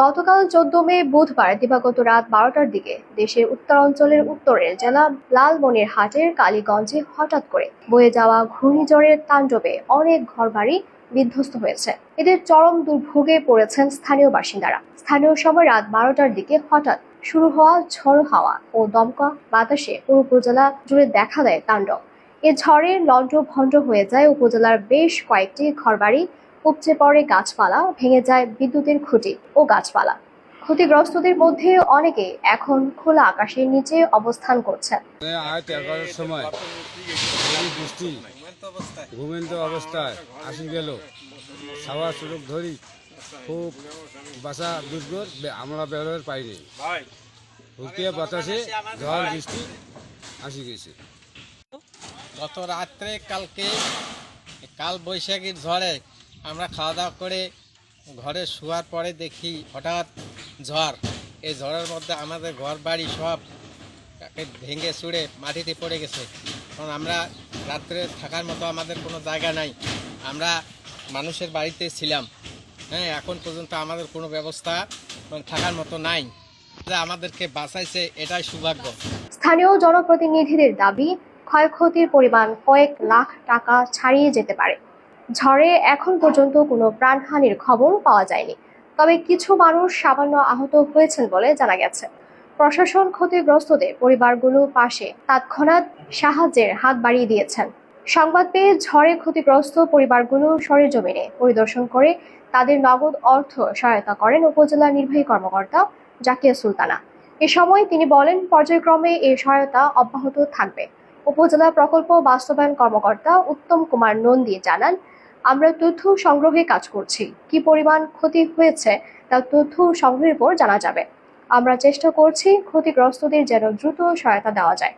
গতকাল 14 মে বুধবার দিবাগত রাত 12টার দিকে দেশের উত্তরাঞ্চলের উত্তরের জেলা লালমনিরহাটের কালীগঞ্জে হঠাৎ করে বয়ে যাওয়া ঘূর্ণিঝড়ের তাণ্ডবে অনেক ঘরবাড়ি বিধ্বস্ত হয়েছে। এদের চরম দুর্ভোগে পড়েছেন স্থানীয় বাসিন্দারা। স্থানীয় সময় রাত 12টার দিকে হঠাৎ শুরু হওয়া ঝড়ো হাওয়া ও দমকা বাতাসে পুরো উপজেলা জুড়ে দেখা দেয় তাণ্ডব। এ ঝড়ে লণ্ডভণ্ড হয়ে যায় উপজেলার বেশ কয়েকটি ঘরবাড়ি, উপচে পড়ে গাছপালা, ভেঙে যায় বিদ্যুতের খুঁটি ও গাছপালা। ক্ষতিগ্রস্তদের মধ্যে অনেকে এখন খোলা আকাশের নিচে অবস্থান করছেন। সময় বৃষ্টি ঘুমেন্ত অবস্থায় আসি গেল সাওয়া সুযোগ ধরি খুব বাসা দুর্গর আমরা বেরোর পাইনি, হুকিয়ে বাতাসে ঝড় বৃষ্টি আসি গেছে। গত রাত্রে কাল বৈশাখীর ঝড়ে আমরা খাওয়া দাওয়া করে ঘরে শোয়ার পরে দেখি হঠাৎ ঝড়। এই ঝড়ের মধ্যে আমাদের ঘর বাড়ি সব ভেঙে চুড়ে মাটিতে পড়ে গেছে। কারণ আমরা রাত্রে থাকার মতো আমাদের কোনো জায়গা নাই, আমরা মানুষের বাড়িতে ছিলাম। হ্যাঁ, এখন পর্যন্ত আমাদের কোনো ব্যবস্থা থাকার মতো নাই। আমাদেরকে বাঁচাইছে, এটাই সৌভাগ্য। স্থানীয় জনপ্রতিনিধিদের দাবি, ক্ষয়ক্ষতির পরিমাণ কয়েক লাখ টাকা ছাড়িয়ে যেতে পারে। ঝড়ে এখন পর্যন্ত কোনো প্রাণহানির খবর পাওয়া যায়নি, তবে কিছু মানুষ সামান্য আহত হয়েছেন বলে জানা গেছে। প্রশাসন ক্ষতিগ্রস্তদের পরিবারগুলোর পাশে তৎক্ষণাৎ সাহায্যের হাত বাড়িয়ে দিয়েছেন। সংবাদ পেয়ে ঝড়ে ক্ষতিগ্রস্ত পরিবারগুলো সরেজমিনে পরিদর্শন করে তাদের নগদ অর্থ সহায়তা করেন উপজেলা নির্বাহী কর্মকর্তা জাকিয়া সুলতানা। এ সময় তিনি বলেন, পর্যায়ক্রমে এই সহায়তা অব্যাহত থাকবে। উপজেলা প্রকল্প বাস্তবায়ন কর্মকর্তা উত্তম কুমার নন্দী জানান, আমরা তথ্য সংগ্রহে কাজ করছি। কি পরিমাণ ক্ষতি হয়েছে তা তথ্য সংগ্রহের পর জানা যাবে। আমরা চেষ্টা করছি ক্ষতিগ্রস্তদের যেন দ্রুত সহায়তা দেওয়া যায়।